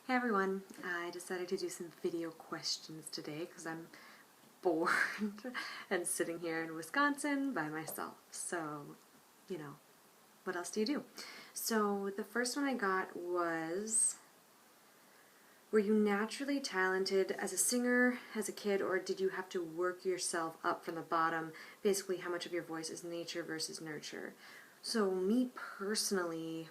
Hey everyone, I decided to do some video questions today because I'm bored and sitting here in Wisconsin by myself. So, you know, what else do you do? So the first one I got was, were you naturally talented as a singer as a kid, or did you have to work yourself up from the bottom? Basically, how much of your voice is nature versus nurture? So me personally,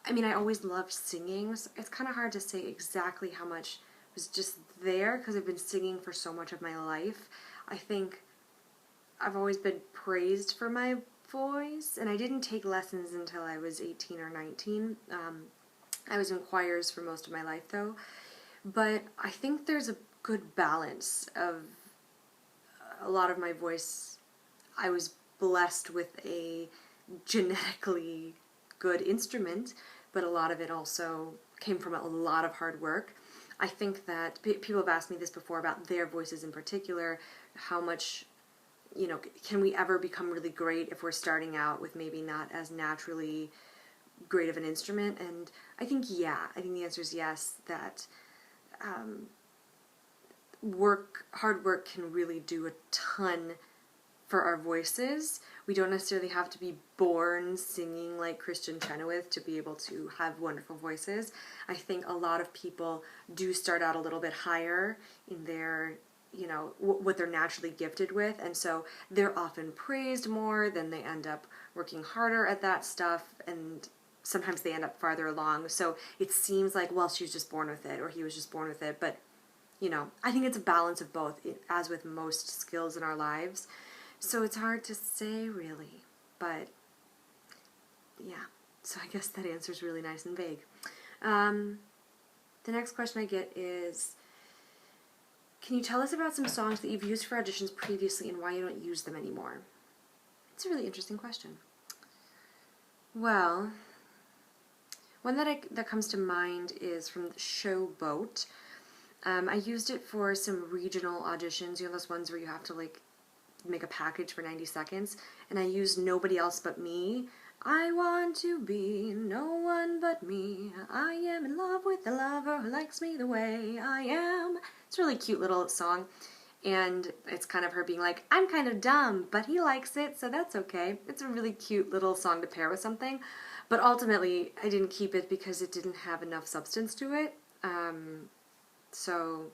I always loved singing, so it's kind of hard to say exactly how much was just there because I've been singing for so much of my life. I think I've always been praised for my voice, and I didn't take lessons until I was 18 or 19. I was in choirs for most of my life, though. But I think there's a good balance of a lot of my voice. I was blessed with a genetically good instrument, but a lot of it also came from a lot of hard work. I think that people have asked me this before about their voices in particular, how much, can we ever become really great if we're starting out with maybe not as naturally great of an instrument? And I think the answer is yes, that hard work can really do a ton for our voices. We don't necessarily have to be born singing like Christian Chenoweth to be able to have wonderful voices. I think a lot of people do start out a little bit higher in their, what they're naturally gifted with, and so they're often praised more, then they end up working harder at that stuff, and sometimes they end up farther along. So it seems like, well, she was just born with it, or he was just born with it, but, I think it's a balance of both, as with most skills in our lives. So it's hard to say, really, but yeah, so I guess that answer is really nice and vague. The next question I get is, can you tell us about some songs that you've used for auditions previously and why you don't use them anymore? It's a really interesting question. Well, one that comes to mind is from the show Boat. I used it for some regional auditions, those ones where you have to make a package for 90 seconds, and I used Nobody Else But Me. I want to be no one but me. I am in love with the lover who likes me the way I am. It's a really cute little song, and it's kind of her being like, I'm kind of dumb, but he likes it, so that's okay. It's a really cute little song to pair with something, but ultimately I didn't keep it because it didn't have enough substance to it. So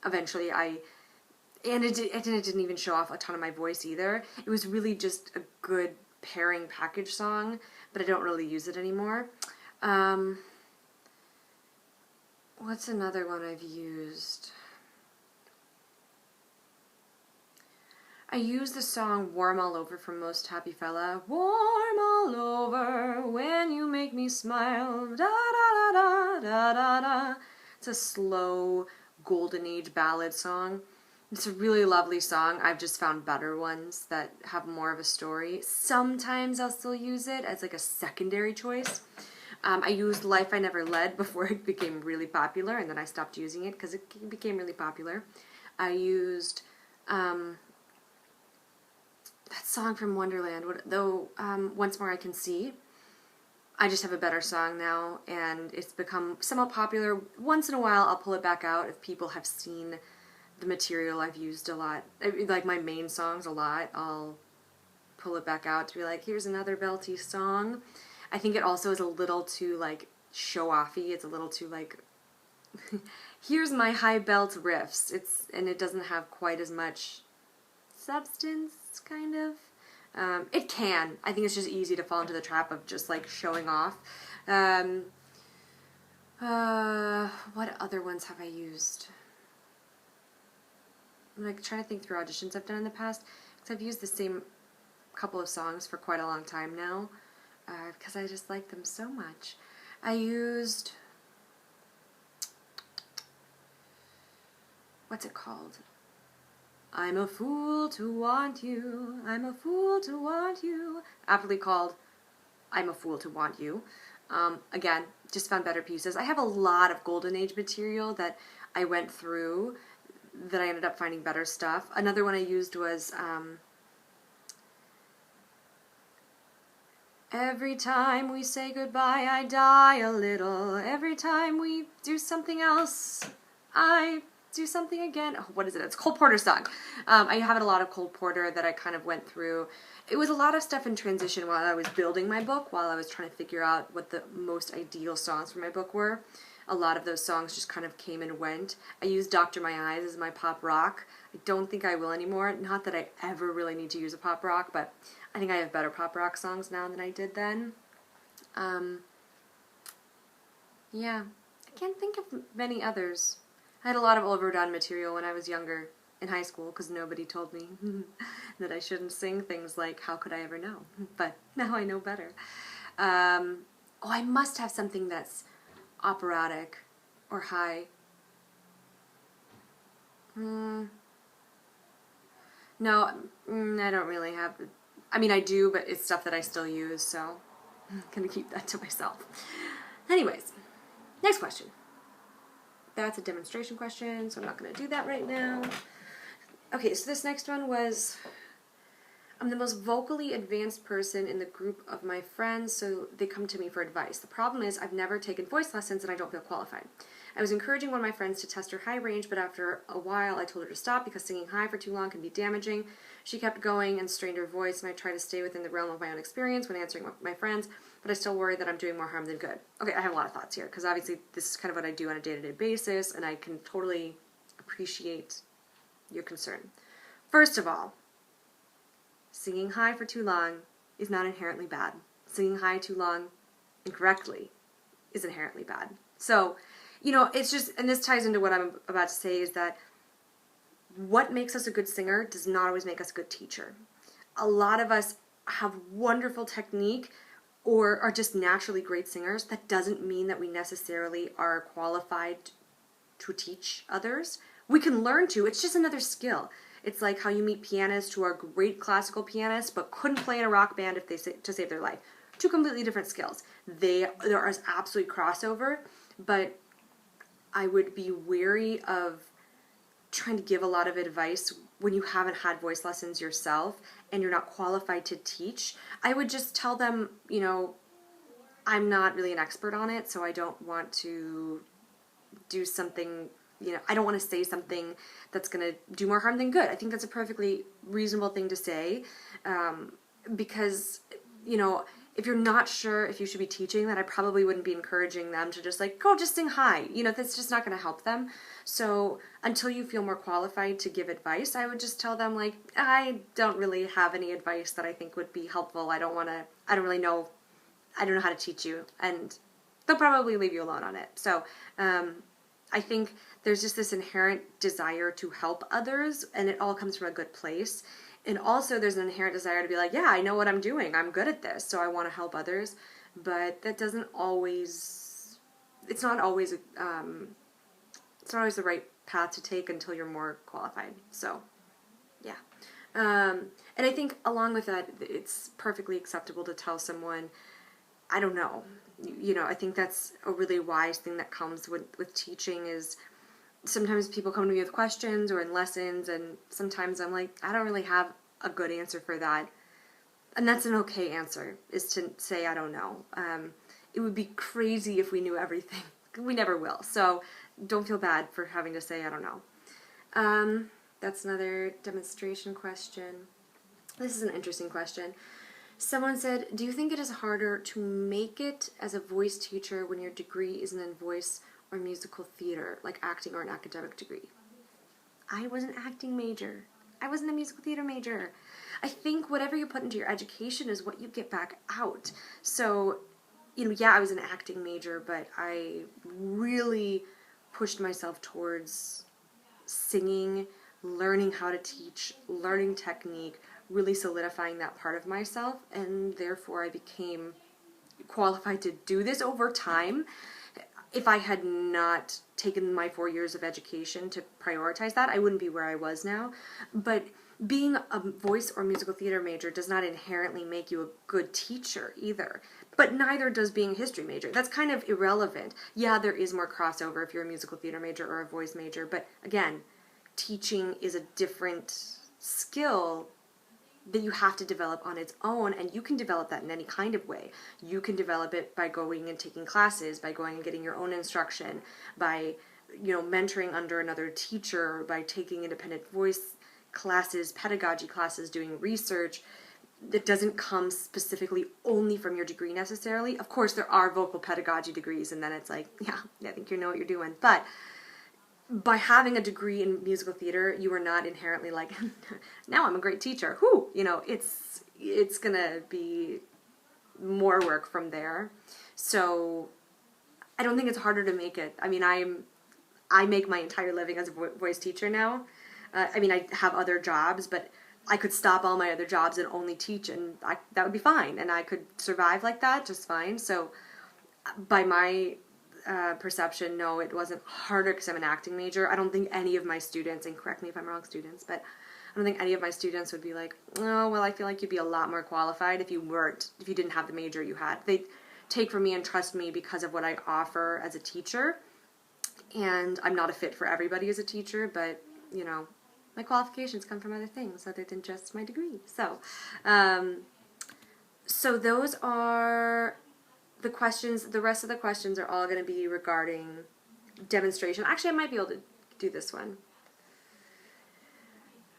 eventually it didn't even show off a ton of my voice either. It was really just a good pairing package song, but I don't really use it anymore. What's another one I've used? I used the song Warm All Over from Most Happy Fella. Warm all over when you make me smile. Da da da da da da da. It's a slow golden age ballad song. It's a really lovely song. I've just found better ones that have more of a story. Sometimes I'll still use it as like a secondary choice. I used Life I Never Led before it became really popular, and then I stopped using it because it became really popular. I used that song from Wonderland, Once More I Can See. I just have a better song now, and it's become somewhat popular. Once in a while, I'll pull it back out if people have seen the material I've used a lot. Like my main songs a lot, I'll pull it back out to be like, here's another belty song. I think it also is a little too, show-offy. It's a little too, here's my high belt riffs. And it doesn't have quite as much substance, kind of. It can. I think it's just easy to fall into the trap of just, showing off. What other ones have I used? I'm trying to think through auditions I've done in the past, because I've used the same couple of songs for quite a long time now, because I just like them so much. I used, what's it called? I'm a fool to want you, I'm a fool to want you, aptly called I'm a Fool to Want You. Again, just found better pieces. I have a lot of golden age material that I went through that I ended up finding better stuff. Another one I used was Every time we say goodbye, I die a little. Every time we do something else, I do something again. Oh, what is it? It's Cole Porter's song. I have a lot of Cole Porter that I kind of went through. It was a lot of stuff in transition while I was building my book, while I was trying to figure out what the most ideal songs for my book were. A lot of those songs just kind of came and went. I used Dr. My Eyes as my pop rock. I don't think I will anymore. Not that I ever really need to use a pop rock, but I think I have better pop rock songs now than I did then. Yeah, I can't think of many others. I had a lot of overdone material when I was younger in high school because nobody told me that I shouldn't sing things like How Could I Ever Know? But now I know better. Oh, I must have something that's operatic or high. No, I don't really have. I mean, I do, but it's stuff that I still use, so I'm going to keep that to myself. Anyways, next question. That's a demonstration question, so I'm not going to do that right now. Okay, so this next one was, I'm the most vocally advanced person in the group of my friends, so they come to me for advice. The problem is I've never taken voice lessons and I don't feel qualified. I was encouraging one of my friends to test her high range, but after a while I told her to stop because singing high for too long can be damaging. She kept going and strained her voice, and I try to stay within the realm of my own experience when answering my friends, but I still worry that I'm doing more harm than good. Okay, I have a lot of thoughts here, because obviously this is kind of what I do on a day-to-day basis, and I can totally appreciate your concern. First of all, singing high for too long is not inherently bad. Singing high too long incorrectly is inherently bad. So, you know, it's just, and this ties into what I'm about to say, is that what makes us a good singer does not always make us a good teacher. A lot of us have wonderful technique or are just naturally great singers. That doesn't mean that we necessarily are qualified to teach others. We can learn to. It's just another skill. It's like how you meet pianists who are great classical pianists but couldn't play in a rock band if they to save their life. Two completely different skills. There is absolute crossover, but I would be wary of trying to give a lot of advice when you haven't had voice lessons yourself and you're not qualified to teach. I would just tell them, you know, I'm not really an expert on it, so I don't want to do something, you know, I don't want to say something that's going to do more harm than good. I think that's a perfectly reasonable thing to say, because, you know, if you're not sure if you should be teaching, then I probably wouldn't be encouraging them to just like, go just sing high. You know, that's just not going to help them. So until you feel more qualified to give advice, I would just tell them like, I don't really have any advice that I think would be helpful. I don't know how to teach you. And they'll probably leave you alone on it. So I think there's just this inherent desire to help others, and it all comes from a good place. And also there's an inherent desire to be like, yeah, I know what I'm doing. I'm good at this, so I want to help others. But that doesn't always, it's not always the right path to take until you're more qualified. So, yeah. And I think along with that, it's perfectly acceptable to tell someone, I don't know. You know, I think that's a really wise thing that comes with teaching is sometimes people come to me with questions or in lessons, and sometimes I'm like, I don't really have a good answer for that. And that's an okay answer, is to say, I don't know. It would be crazy if we knew everything. We never will. So don't feel bad for having to say, I don't know. That's another demonstration question. This is an interesting question. Someone said, do you think it is harder to make it as a voice teacher when your degree isn't in voice or musical theater, like acting or an academic degree? I was an acting major. I wasn't a musical theater major. I think whatever you put into your education is what you get back out. So, you know, yeah, I was an acting major, but I really pushed myself towards singing, learning how to teach, learning technique, really solidifying that part of myself, and therefore I became qualified to do this over time. If I had not taken my 4 years of education to prioritize that, I wouldn't be where I was now. But being a voice or musical theater major does not inherently make you a good teacher either. But neither does being a history major. That's kind of irrelevant. Yeah, there is more crossover if you're a musical theater major or a voice major, but again, teaching is a different skill that you have to develop on its own, and you can develop that in any kind of way. You can develop it by going and taking classes, by going and getting your own instruction, by mentoring under another teacher, by taking independent voice classes, pedagogy classes, doing research. That doesn't come specifically only from your degree necessarily. Of course, there are vocal pedagogy degrees, and then it's like, yeah, I think you know what you're doing. But by having a degree in musical theater, you are not inherently like, now I'm a great teacher. Whoo, it's gonna be more work from there. So I don't think it's harder to make it. I mean, I make my entire living as a voice teacher now. I have other jobs, but I could stop all my other jobs and only teach, and that would be fine, and I could survive like that just fine. So by my perception, no, it wasn't harder because I'm an acting major. I don't think any of my students, and correct me if I'm wrong, students, but I don't think any of my students would be like, oh, well, I feel like you'd be a lot more qualified if you didn't have the major you had. They take from me and trust me because of what I offer as a teacher, and I'm not a fit for everybody as a teacher, but, my qualifications come from other things other than just my degree. So, so those are the questions. The rest of the questions are all going to be regarding demonstration. Actually, I might be able to do this one.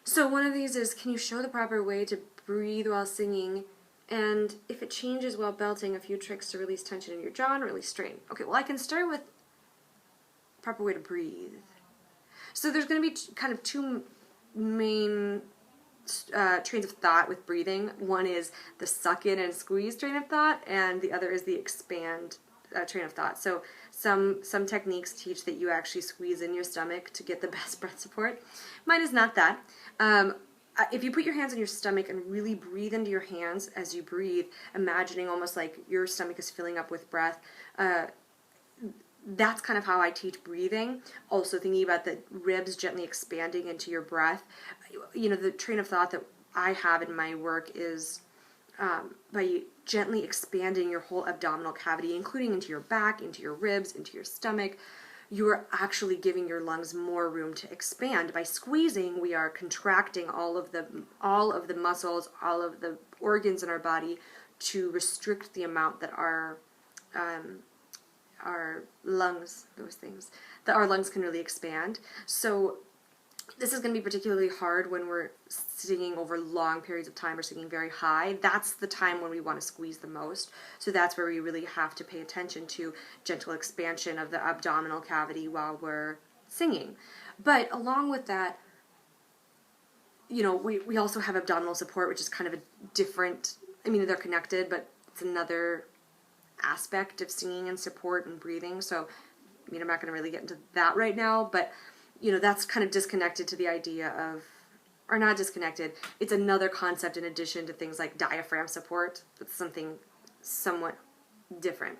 So one of these is, can you show the proper way to breathe while singing? And if it changes while belting, a few tricks to release tension in your jaw and release strain. Okay, well, I can start with proper way to breathe. So there's going to be kind of two main trains of thought with breathing. One is the suck in and squeeze train of thought, and the other is the expand train of thought. So some techniques teach that you actually squeeze in your stomach to get the best breath support. Mine is not that. If you put your hands on your stomach and really breathe into your hands as you breathe, imagining almost like your stomach is filling up with breath, that's kind of how I teach breathing. Also thinking about the ribs gently expanding into your breath. The train of thought that I have in my work is by gently expanding your whole abdominal cavity, including into your back, into your ribs, into your stomach. You are actually giving your lungs more room to expand. By squeezing, we are contracting all of the muscles, all of the organs in our body to restrict the amount that our lungs, that our lungs can really expand. So this is going to be particularly hard when we're singing over long periods of time or singing very high. That's the time when we want to squeeze the most. So that's where we really have to pay attention to gentle expansion of the abdominal cavity while we're singing. But along with that, we also have abdominal support, which is kind of a different, they're connected, but it's another aspect of singing and support and breathing. So, I'm not going to really get into that right now, but, that's kind of disconnected to the idea of, or not disconnected, it's another concept in addition to things like diaphragm support. It's something somewhat different.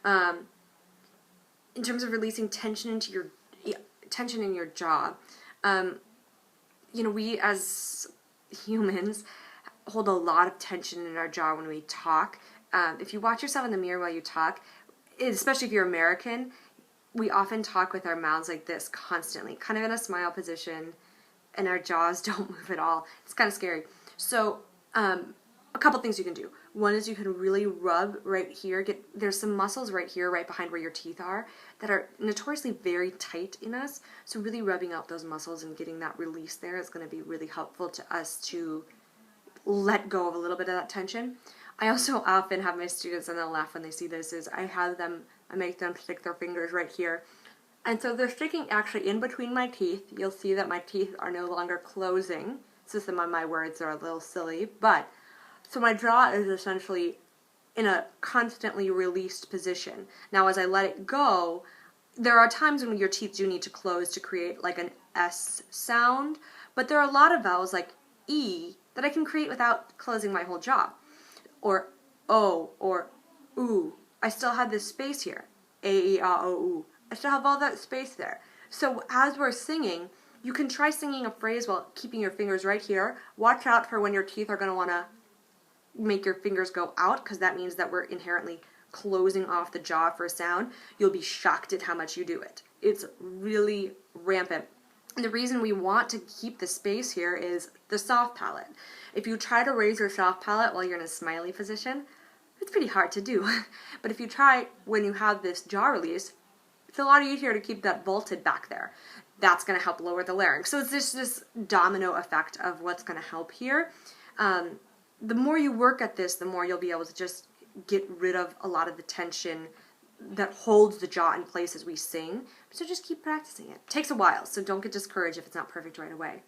In terms of releasing tension in your jaw, we as humans hold a lot of tension in our jaw when we talk. If you watch yourself in the mirror while you talk, especially if you're American, we often talk with our mouths like this constantly, kind of in a smile position, and our jaws don't move at all. It's kind of scary. So a couple things you can do. One is you can really rub right here. There's some muscles right here, right behind where your teeth are, that are notoriously very tight in us. So really rubbing out those muscles and getting that release there is going to be really helpful to us to let go of a little bit of that tension. I also often have my students, and they'll laugh when they see this, is I make them stick their fingers right here. And so they're sticking actually in between my teeth. You'll see that my teeth are no longer closing. So some of my words are a little silly, but so my jaw is essentially in a constantly released position. Now as I let it go, there are times when your teeth do need to close to create like an S sound, but there are a lot of vowels like E that I can create without closing my whole jaw. Or O, or oo. I still have this space here. A-E-A-O-oo. I still have all that space there. So as we're singing, you can try singing a phrase while keeping your fingers right here. Watch out for when your teeth are going to want to make your fingers go out, because that means that we're inherently closing off the jaw for a sound. You'll be shocked at how much you do it. It's really rampant. And the reason we want to keep the space here is the soft palate. If you try to raise your soft palate while you're in a smiley position, it's pretty hard to do. But if you try when you have this jaw release, it's a lot easier to keep that vaulted back there. That's going to help lower the larynx. So it's just this domino effect of what's going to help here. The more you work at this, the more you'll be able to just get rid of a lot of the tension that holds the jaw in place as we sing. So just keep practicing it. It takes a while, so don't get discouraged if it's not perfect right away.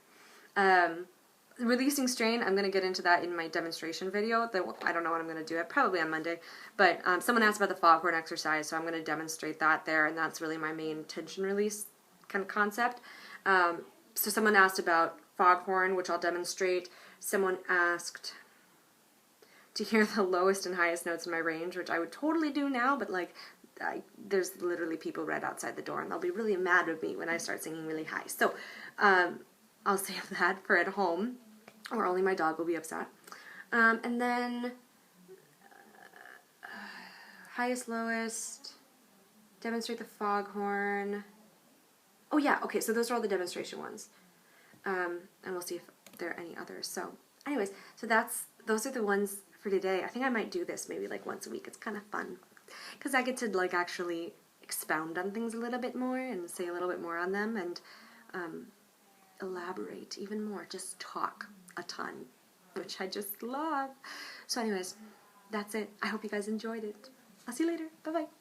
Releasing strain, I'm going to get into that in my demonstration video. I don't know when I'm going to do it, probably on Monday. But someone asked about the foghorn exercise, so I'm going to demonstrate that there, and that's really my main tension release kind of concept. So someone asked about foghorn, which I'll demonstrate. Someone asked to hear the lowest and highest notes in my range, which I would totally do now, but like, there's literally people right outside the door, and they'll be really mad with me when I start singing really high. So I'll save that for at home, or only my dog will be upset. And then highest, lowest, demonstrate the foghorn. Oh yeah, okay, so those are all the demonstration ones. And we'll see if there are any others. So anyways, so those are the ones for today. I think I might do this maybe like once a week. It's kind of fun, because I get to like actually expound on things a little bit more and say a little bit more on them, and elaborate even more, just talk a ton, which I just love. So anyways, that's it. I hope you guys enjoyed it. I'll see you later. Bye-bye.